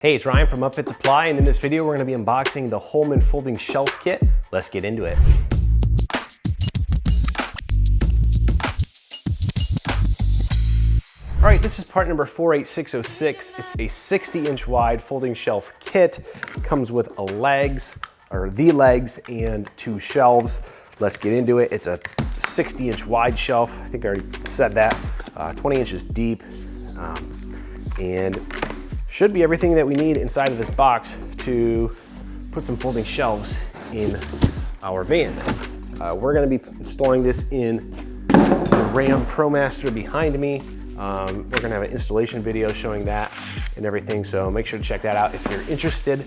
Hey, it's Ryan from Upfit Supply, and in this video we're going to be unboxing the Holman folding shelf kit. Let's get into it. All right, this is part number 48606. It's a 60-inch wide folding shelf kit. It comes with the legs and two shelves. Let's get into it. It's a 60-inch wide shelf. I think I already said that. 20 inches deep, and should be everything that we need inside of this box to put some folding shelves in our van. We're gonna be installing this in the RAM ProMaster behind me. We're gonna have an installation video showing that and everything, so make sure to check that out if you're interested.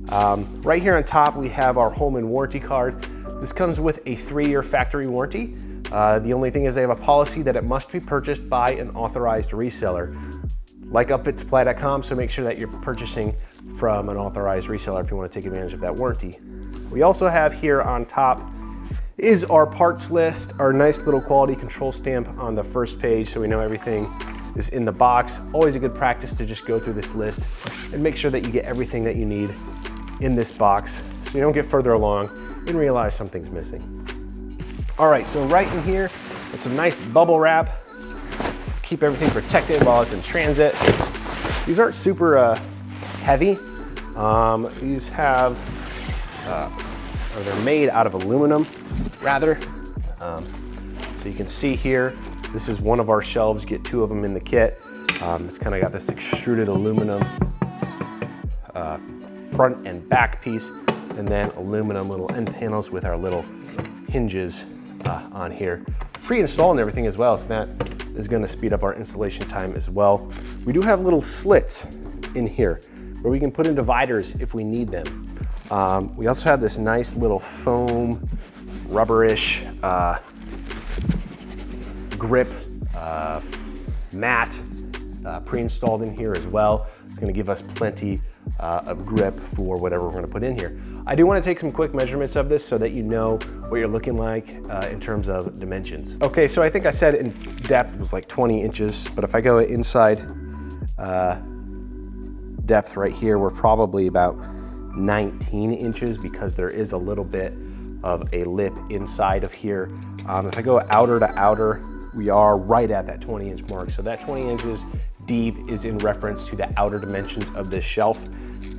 Right here on top, we have our Holman warranty card. This comes with a 3-year factory warranty. The only thing is they have a policy that it must be purchased by an authorized reseller, like upfitsupply.com, so make sure that you're purchasing from an authorized reseller if you want to take advantage of that warranty. We also have here on top is our parts list, our nice little quality control stamp on the first page so we know everything is in the box. Always a good practice to just go through this list and make sure that you get everything that you need in this box so you don't get further along and realize something's missing. All right, so right in here is some nice bubble wrap. Keep everything protected while it's in transit. These aren't super heavy. These have, or they're made out of aluminum, rather. So you can see here, this is one of our shelves. You get 2 of them in the kit. It's kind of got this extruded aluminum front and back piece, and then aluminum little end panels with our little hinges on here. Pre-installed and everything as well, so that is going to speed up our installation time as well. We do have little slits in here where we can put in dividers if we need them. We also have this nice little foam, rubberish grip mat pre-installed in here as well. It's going to give us plenty of grip for whatever we're going to put in here. I do want to take some quick measurements of this so that you know what you're looking like in terms of dimensions. Okay, so I think I said in depth was like 20 inches, but if I go inside depth right here, we're probably about 19 inches because there is a little bit of a lip inside of here. If I go outer to outer, we are right at that 20-inch mark. So that 20 inches deep is in reference to the outer dimensions of this shelf,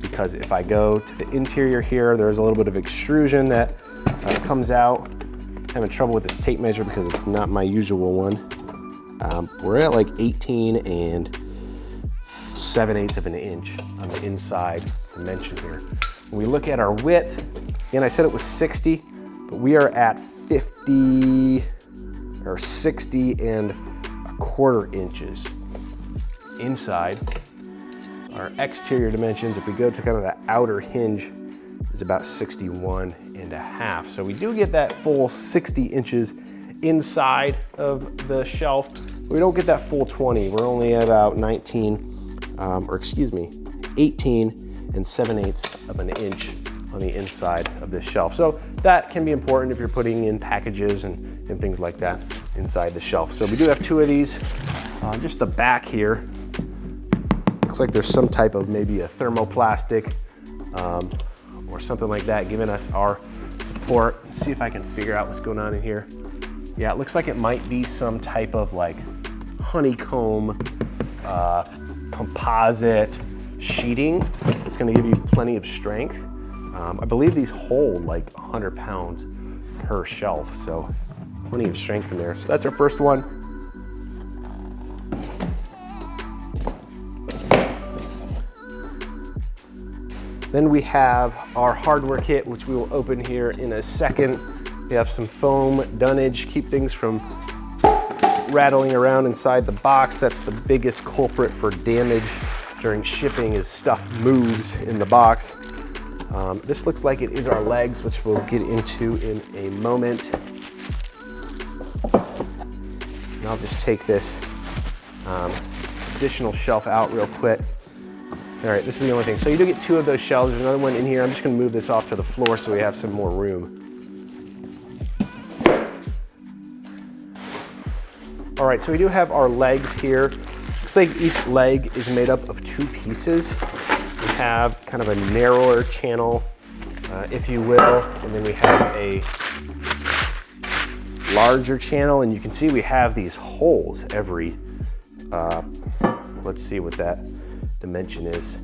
because if I go to the interior here, there's a little bit of extrusion that comes out. I'm having trouble with this tape measure because it's not my usual one. We're at like 18 and 7/8 of an inch on the inside dimension here. When we look at our width, again, I said it was 60, but we are at 50 or 60.25 inches inside. Our exterior dimensions, if we go to kind of the outer hinge, is about 61.5. So we do get that full 60 inches inside of the shelf. We don't get that full 20. We're only at about 18 and 7/8 of an inch on the inside of this shelf. So that can be important if you're putting in packages and things like that inside the shelf. So we do have 2 of these. Just the back here, looks like there's some type of maybe a thermoplastic or something like that giving us our support. Let's see if I can figure out what's going on in here. Yeah, it looks like it might be some type of like honeycomb composite sheeting. It's going to give you plenty of strength. I believe these hold like 100 pounds per shelf, so plenty of strength in there. So that's our first one. Then we have our hardware kit, which we will open here in a second. We have some foam dunnage, keep things from rattling around inside the box. That's the biggest culprit for damage during shipping, is stuff moves in the box. This looks like it is our legs, which we'll get into in a moment. And I'll just take this additional shelf out real quick. All right, this is the only thing. So you do get 2 of those shelves. There's another one in here. I'm just gonna move this off to the floor so we have some more room. All right, so we do have our legs here. Looks like each leg is made up of 2 pieces. We have kind of a narrower channel, if you will, and then we have a larger channel, and you can see we have these holes every, let's see what that dimension is.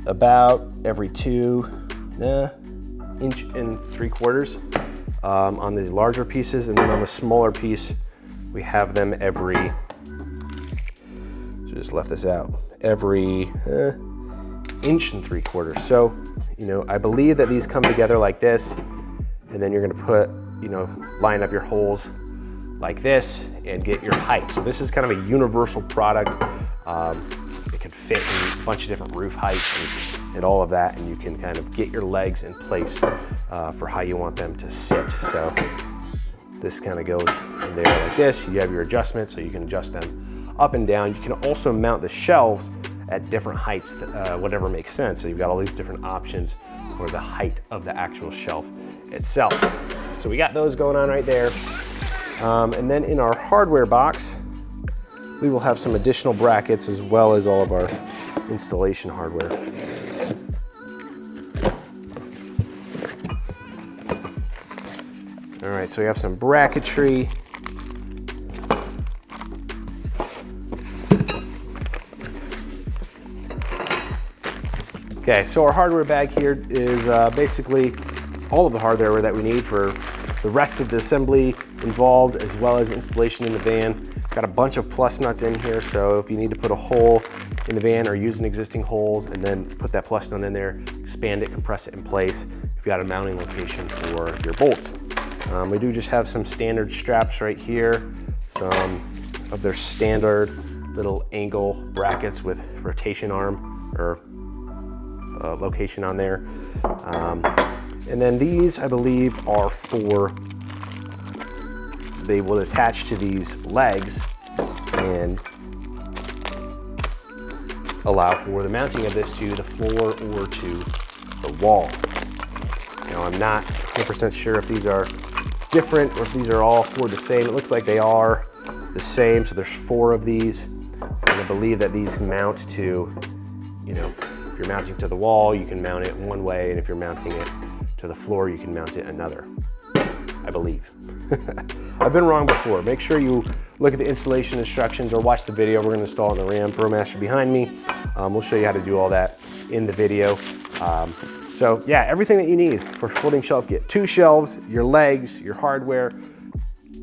About every 2.3 inches on these larger pieces, and then on the smaller piece, we have them every, so just left this out, every 1.75 inches. So, you know, I believe that these come together like this, and then you're gonna put, you know, line up your holes like this and get your height. So this is kind of a universal product. It can fit in a bunch of different roof heights and all of that, and you can kind of get your legs in place for how you want them to sit. So this kind of goes in there like this. You have your adjustments, so you can adjust them up and down. You can also mount the shelves at different heights, whatever makes sense. So you've got all these different options for the height of the actual shelf itself. So we got those going on right there. And then in our hardware box, we will have some additional brackets as well as all of our installation hardware. All right, so we have some bracketry. Okay, so our hardware bag here is basically all of the hardware that we need for the rest of the assembly involved, as well as installation in the van. Got a bunch of plus nuts in here, so if you need to put a hole in the van or use an existing hole and then put that plus nut in there, expand it, compress it in place, if you got a mounting location for your bolts. We do just have some standard straps right here, some of their standard little angle brackets with rotation arm or location on there. And then these, I believe, are for, they will attach to these legs and allow for the mounting of this to the floor or to the wall. Now, I'm not 100% sure if these are different or if these are all four the same. It looks like they are the same, so there's 4 of these. And I believe that these mount to, you know, if you're mounting to the wall, you can mount it one way, and if you're mounting it to the floor, you can mount it another, I believe. I've been wrong before. Make sure you look at the installation instructions or watch the video. We're gonna install the RAM ProMaster behind me. We'll show you how to do all that in the video. So yeah, everything that you need for folding shelf kit. 2 shelves, your legs, your hardware,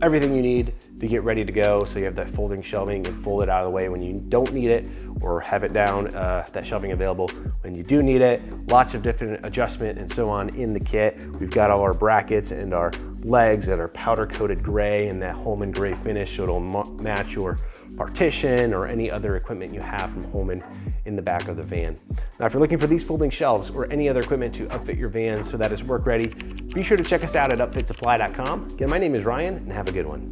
everything you need to get ready to go. So you have that folding shelving and fold it out of the way when you don't need it, or have it down, that shelving available when you do need it. Lots of different adjustment and so on in the kit. We've got all our brackets and our legs that are powder coated gray and that Holman gray finish, so it'll match your partition or any other equipment you have from Holman in the back of the van. Now, if you're looking for these folding shelves or any other equipment to upfit your van so that it's work ready, be sure to check us out at upfitsupply.com. Again, my name is Ryan, and have a good one.